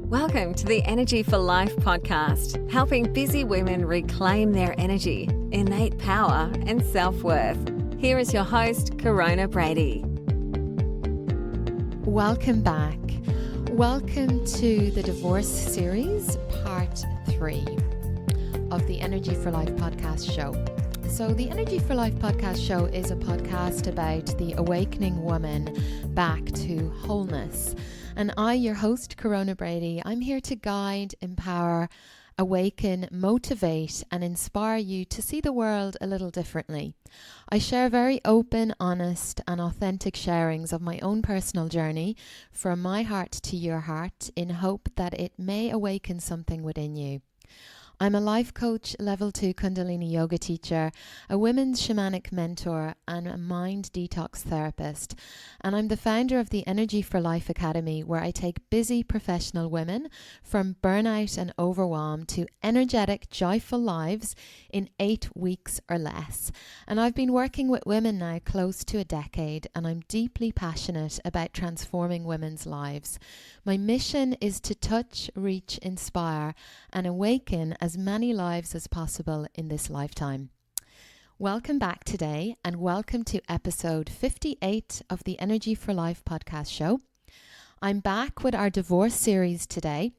Welcome to the Energy for Life podcast, helping busy women reclaim their energy, innate power, and self-worth. Here is your host, Corona Brady. Welcome back. Welcome to the Divorce Series, Part 3 of the Energy for Life podcast show. So the Energy for Life podcast show is a podcast about the awakening woman back to wholeness. And I, your host, Corona Brady, I'm here to guide, empower, awaken, motivate, and inspire you to see the world a little differently. I share very open, honest, and authentic sharings of my own personal journey from my heart to your heart in hope that it may awaken something within you. I'm a life coach, level 2 Kundalini yoga teacher, a women's shamanic mentor, and a mind detox therapist. And I'm the founder of the Energy for Life Academy, where I take busy professional women from burnout and overwhelm to energetic, joyful lives in 8 weeks or less. And I've been working with women now close to a decade, and I'm deeply passionate about transforming women's lives. My mission is to touch, reach, inspire, and awaken as many lives as possible in this lifetime. Welcome back today, and welcome to episode 58 of the Energy for Life podcast show. I'm back with our divorce series today,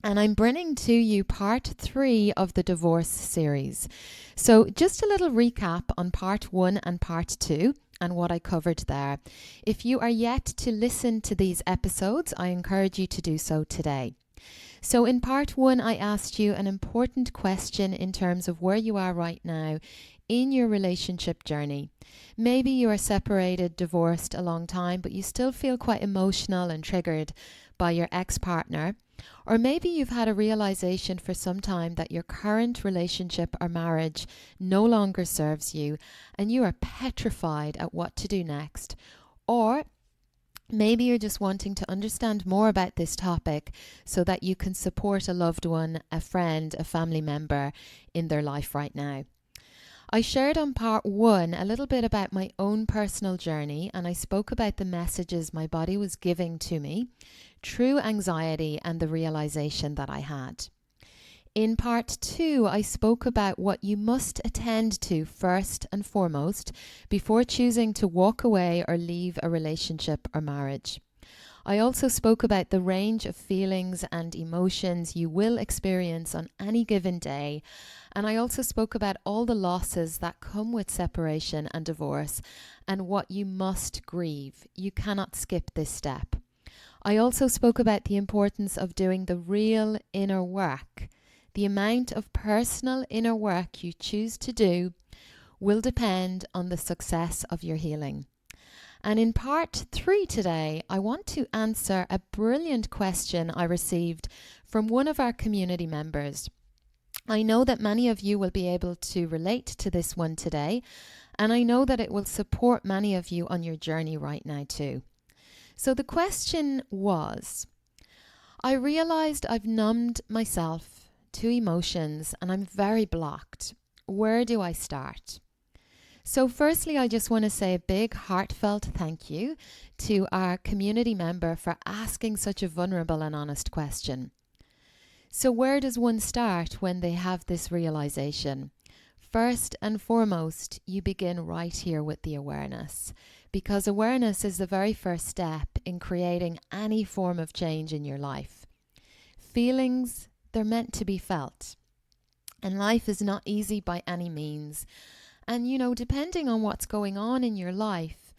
and I'm bringing to you part 3 of the divorce series. So just a little recap on part 1 and part 2 and what I covered there. If you are yet to listen to these episodes, I encourage you to do so today. So in part 1, I asked you an important question in terms of where you are right now in your relationship journey. Maybe you are separated, divorced a long time, but you still feel quite emotional and triggered by your ex-partner. Or maybe you've had a realization for some time that your current relationship or marriage no longer serves you and you are petrified at what to do next. Or maybe you're just wanting to understand more about this topic so that you can support a loved one, a friend, a family member in their life right now. I shared on part 1 a little bit about my own personal journey, and I spoke about the messages my body was giving to me, true anxiety, and the realization that I had. In part 2, I spoke about what you must attend to first and foremost before choosing to walk away or leave a relationship or marriage. I also spoke about the range of feelings and emotions you will experience on any given day. And I also spoke about all the losses that come with separation and divorce and what you must grieve. You cannot skip this step. I also spoke about the importance of doing the real inner work. The amount of personal inner work you choose to do will depend on the success of your healing. And in part 3 today, I want to answer a brilliant question I received from one of our community members. I know that many of you will be able to relate to this one today, and I know that it will support many of you on your journey right now too. So the question was, I realized I've numbed myself to emotions and I'm very blocked. Where do I start? So firstly, I just want to say a big heartfelt thank you to our community member for asking such a vulnerable and honest question. So where does one start when they have this realization? First and foremost, you begin right here with the awareness, because awareness is the very first step in creating any form of change in your life. Feelings, they're meant to be felt. And life is not easy by any means. And, depending on what's going on in your life,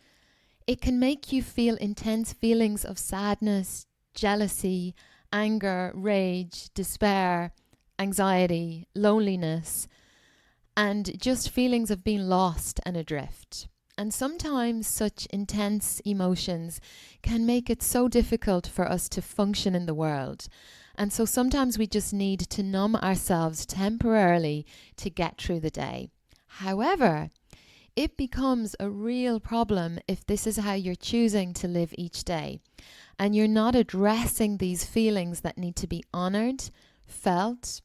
it can make you feel intense feelings of sadness, jealousy, anger, rage, despair, anxiety, loneliness, and just feelings of being lost and adrift. And sometimes such intense emotions can make it so difficult for us to function in the world. And so sometimes we just need to numb ourselves temporarily to get through the day. However, it becomes a real problem if this is how you're choosing to live each day and you're not addressing these feelings that need to be honored, felt,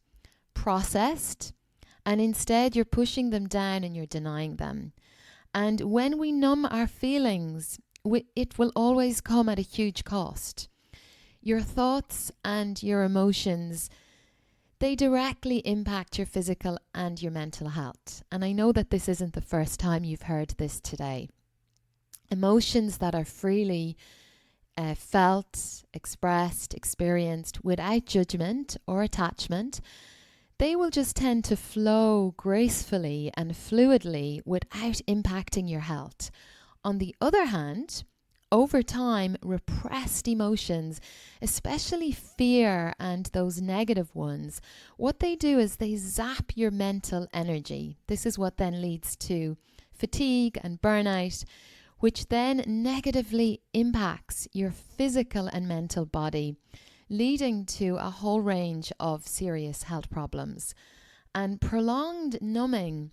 processed, and instead you're pushing them down and you're denying them. And when we numb our feelings, it will always come at a huge cost. Your thoughts and your emotions, they directly impact your physical and your mental health. And I know that this isn't the first time you've heard this today. Emotions that are freely felt, expressed, experienced without judgment or attachment, they will just tend to flow gracefully and fluidly without impacting your health. On the other hand, over time, repressed emotions, especially fear and those negative ones, what they do is they zap your mental energy. This is what then leads to fatigue and burnout, which then negatively impacts your physical and mental body, leading to a whole range of serious health problems. And prolonged numbing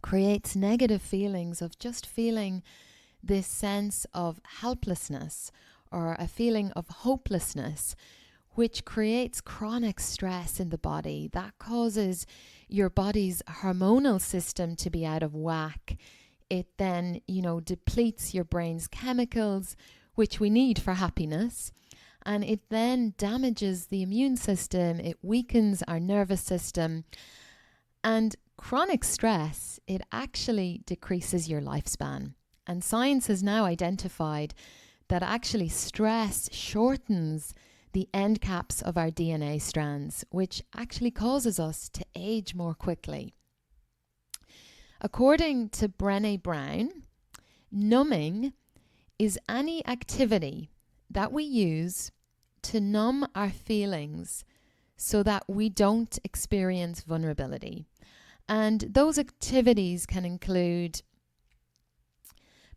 creates negative feelings of just feeling this sense of helplessness or a feeling of hopelessness, which creates chronic stress in the body. That causes your body's hormonal system to be out of whack. It then, depletes your brain's chemicals, which we need for happiness. And it then damages the immune system. It weakens our nervous system. And chronic stress, it actually decreases your lifespan. And science has now identified that actually stress shortens the end caps of our DNA strands, which actually causes us to age more quickly. According to Brené Brown, numbing is any activity that we use to numb our feelings so that we don't experience vulnerability. And those activities can include,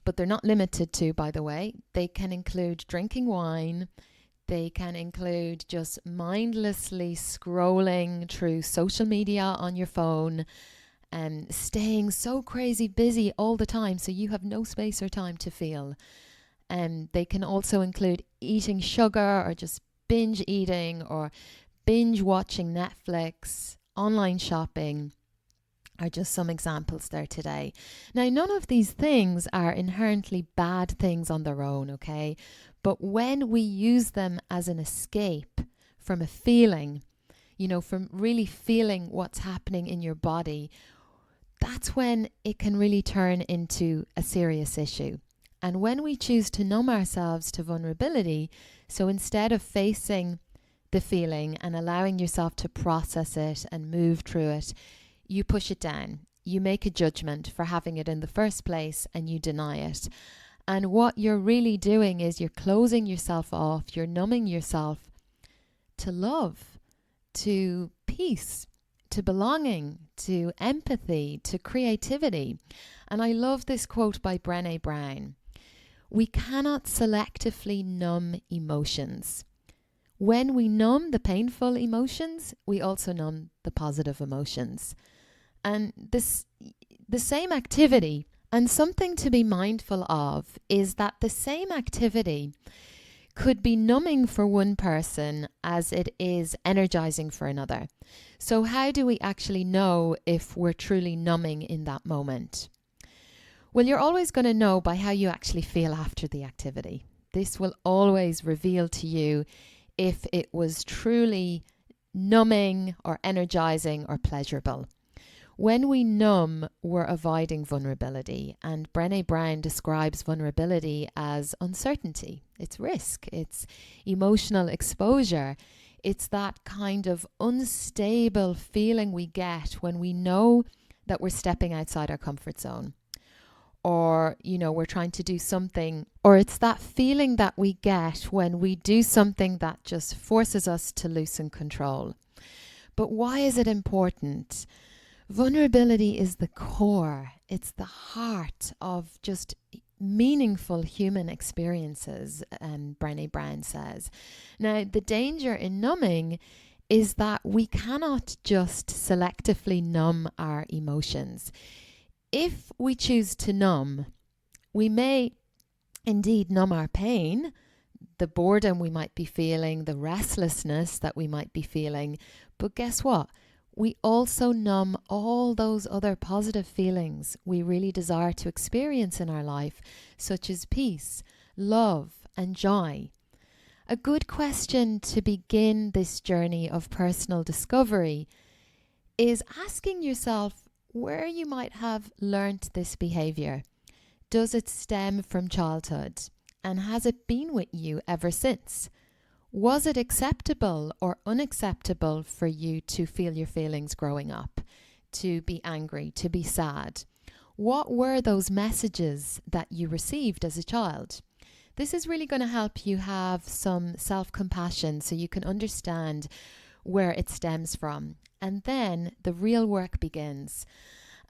but they're not limited to, by the way, they can include drinking wine, they can include just mindlessly scrolling through social media on your phone, and staying so crazy busy all the time so you have no space or time to feel. They can also include eating sugar or just binge eating or binge watching Netflix, online shopping are just some examples there today. Now, none of these things are inherently bad things on their own, okay? But when we use them as an escape from a feeling, from really feeling what's happening in your body, that's when it can really turn into a serious issue. And when we choose to numb ourselves to vulnerability, so instead of facing the feeling and allowing yourself to process it and move through it, you push it down. You make a judgment for having it in the first place and you deny it. And what you're really doing is you're closing yourself off, you're numbing yourself to love, to peace, to belonging, to empathy, to creativity. And I love this quote by Brené Brown. We cannot selectively numb emotions. When we numb the painful emotions, we also numb the positive emotions. And the same activity, and something to be mindful of, is that the same activity could be numbing for one person as it is energizing for another. So how do we actually know if we're truly numbing in that moment? Well, you're always going to know by how you actually feel after the activity. This will always reveal to you if it was truly numbing or energizing or pleasurable. When we numb, we're avoiding vulnerability, and Brené Brown describes vulnerability as uncertainty. It's risk, it's emotional exposure. It's that kind of unstable feeling we get when we know that we're stepping outside our comfort zone. Or, we're trying to do something, or it's that feeling that we get when we do something that just forces us to loosen control. But why is it important? Vulnerability is the core. It's the heart of just meaningful human experiences, Brené Brown says. Now, the danger in numbing is that we cannot just selectively numb our emotions. If we choose to numb, we may indeed numb our pain, the boredom we might be feeling, the restlessness that we might be feeling. But guess what? We also numb all those other positive feelings we really desire to experience in our life, such as peace, love, and joy. A good question to begin this journey of personal discovery is asking yourself where you might have learnt this behavior. Does it stem from childhood? And has it been with you ever since? Was it acceptable or unacceptable for you to feel your feelings growing up, to be angry, to be sad? What were those messages that you received as a child? This is really going to help you have some self-compassion so you can understand where it stems from. And then the real work begins.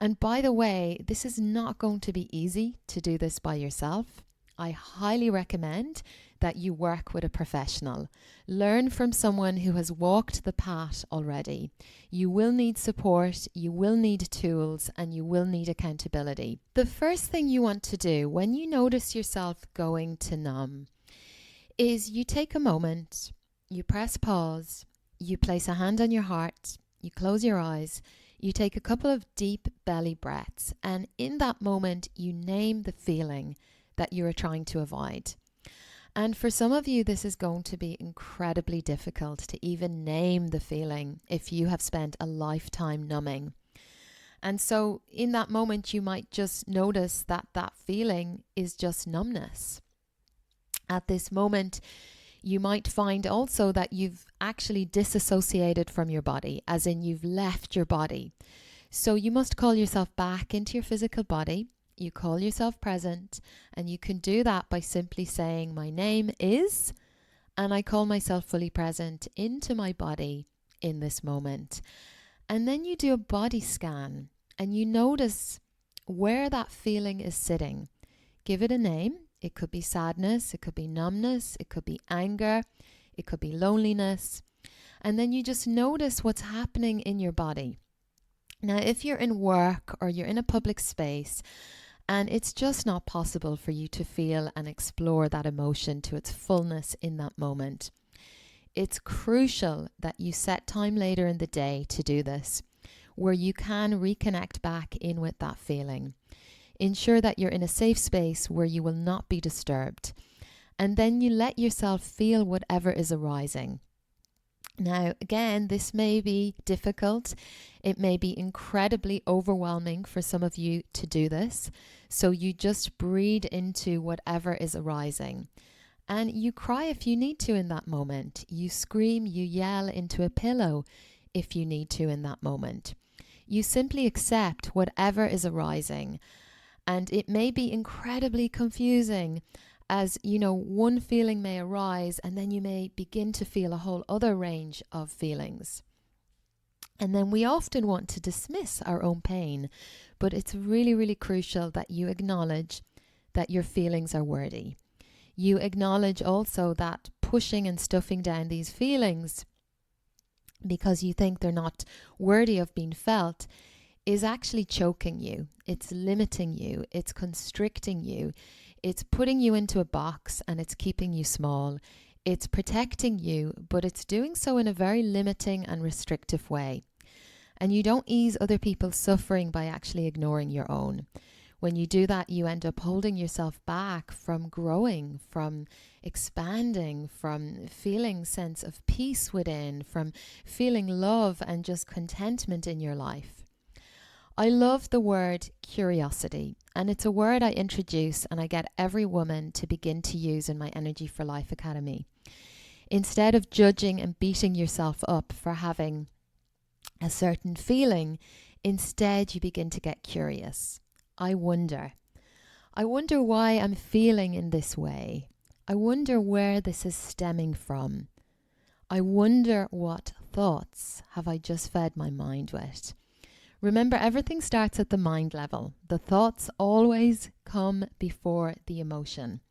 And by the way, this is not going to be easy to do this by yourself. I highly recommend that you work with a professional. Learn from someone who has walked the path already. You will need support, you will need tools, and you will need accountability. The first thing you want to do when you notice yourself going to numb is you take a moment, you press pause, you place a hand on your heart, you close your eyes, you take a couple of deep belly breaths, and in that moment you name the feeling that you are trying to avoid. And for some of you, this is going to be incredibly difficult to even name the feeling if you have spent a lifetime numbing. And so in that moment, you might just notice that that feeling is just numbness. At this moment, you might find also that you've actually disassociated from your body, as in you've left your body. So you must call yourself back into your physical body. You call yourself present, and you can do that by simply saying, my name is, and I call myself fully present into my body in this moment. And then you do a body scan and you notice where that feeling is sitting. Give it a name. It could be sadness, it could be numbness, it could be anger, it could be loneliness. And then you just notice what's happening in your body. Now, if you're in work or you're in a public space, and it's just not possible for you to feel and explore that emotion to its fullness in that moment, it's crucial that you set time later in the day to do this, where you can reconnect back in with that feeling. Ensure that you're in a safe space where you will not be disturbed. And then you let yourself feel whatever is arising. Now, again, this may be difficult. It may be incredibly overwhelming for some of you to do this. So you just breathe into whatever is arising. And you cry if you need to in that moment. You scream, you yell into a pillow if you need to in that moment. You simply accept whatever is arising. And it may be incredibly confusing, as you know, one feeling may arise and then you may begin to feel a whole other range of feelings. And then we often want to dismiss our own pain, but it's really, really crucial that you acknowledge that your feelings are worthy. You acknowledge also that pushing and stuffing down these feelings because you think they're not worthy of being felt is actually choking you. It's limiting you. It's constricting you. It's putting you into a box and it's keeping you small. It's protecting you, but it's doing so in a very limiting and restrictive way. And you don't ease other people's suffering by actually ignoring your own. When you do that, you end up holding yourself back from growing, from expanding, from feeling sense of peace within, from feeling love and just contentment in your life. I love the word curiosity, and it's a word I introduce and I get every woman to begin to use in my Energy for Life Academy. Instead of judging and beating yourself up for having a certain feeling, instead you begin to get curious. I wonder why I'm feeling in this way. I wonder where this is stemming from. I wonder what thoughts have I just fed my mind with. Remember, everything starts at the mind level. The thoughts always come before the emotion.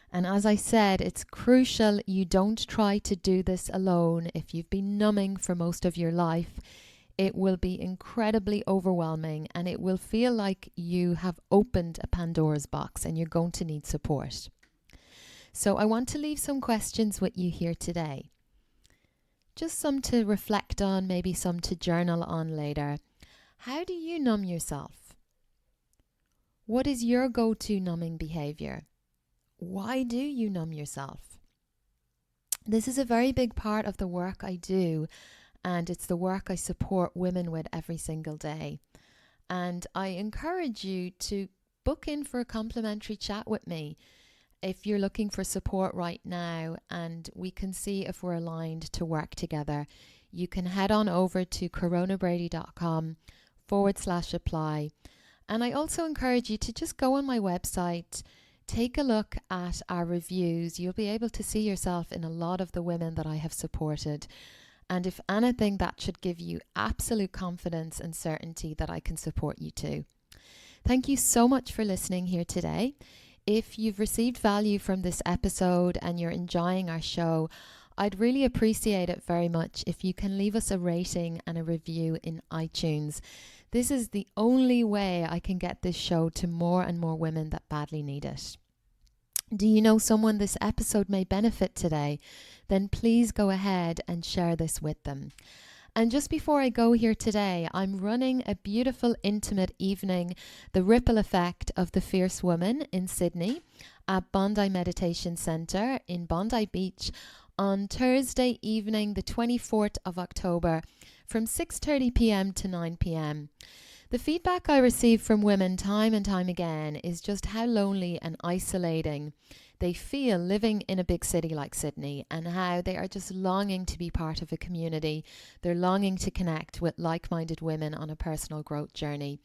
And as I said, it's crucial you don't try to do this alone. If you've been numbing for most of your life, it will be incredibly overwhelming and it will feel like you have opened a Pandora's box and you're going to need support. So I want to leave some questions with you here today. Just some to reflect on, maybe some to journal on later. How do you numb yourself? What is your go-to numbing behavior? Why do you numb yourself? This is a very big part of the work I do, and it's the work I support women with every single day. And I encourage you to book in for a complimentary chat with me if you're looking for support right now, and we can see if we're aligned to work together. You can head on over to coronabrady.com/apply. And I also encourage you to just go on my website, take a look at our reviews. You'll be able to see yourself in a lot of the women that I have supported. And if anything, that should give you absolute confidence and certainty that I can support you too. Thank you so much for listening here today. If you've received value from this episode and you're enjoying our show, I'd really appreciate it very much if you can leave us a rating and a review in iTunes. This is the only way I can get this show to more and more women that badly need it. Do you know someone this episode may benefit today? Then please go ahead and share this with them. And just before I go here today, I'm running a beautiful intimate evening, The Ripple Effect of the Fierce Woman in Sydney at Bondi Meditation Centre in Bondi Beach on Thursday evening, the 24th of October from 6:30 p.m. to 9 p.m. The feedback I receive from women time and time again is just how lonely and isolating they feel living in a big city like Sydney, and how they are just longing to be part of a community. They're longing to connect with like-minded women on a personal growth journey.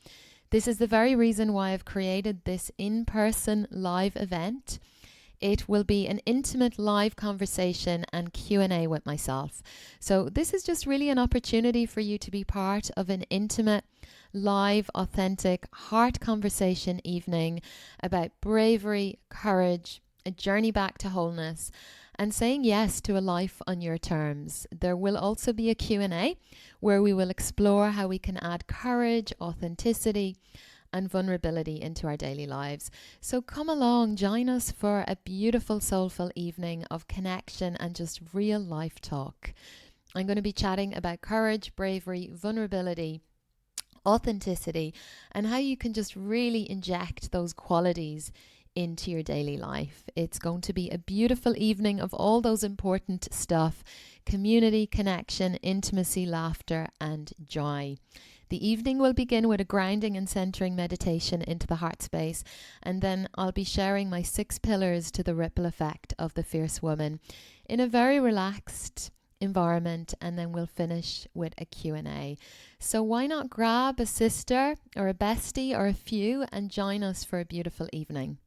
This is the very reason why I've created this in-person live event. It will be an intimate live conversation and Q&A with myself. So this is just really an opportunity for you to be part of an intimate, live, authentic, heart conversation evening about bravery, courage, a journey back to wholeness, and saying yes to a life on your terms. There will also be a Q&A where we will explore how we can add courage, authenticity, and vulnerability into our daily lives. So come along, join us for a beautiful, soulful evening of connection and just real life talk. I'm going to be chatting about courage, bravery, vulnerability, authenticity, and how you can just really inject those qualities into your daily life. It's going to be a beautiful evening of all those important stuff: community, connection, intimacy, laughter, and joy. The evening will begin with a grounding and centering meditation into the heart space, and then I'll be sharing my 6 pillars to the ripple effect of the fierce woman in a very relaxed environment, and then we'll finish with a Q&A. So why not grab a sister or a bestie or a few and join us for a beautiful evening.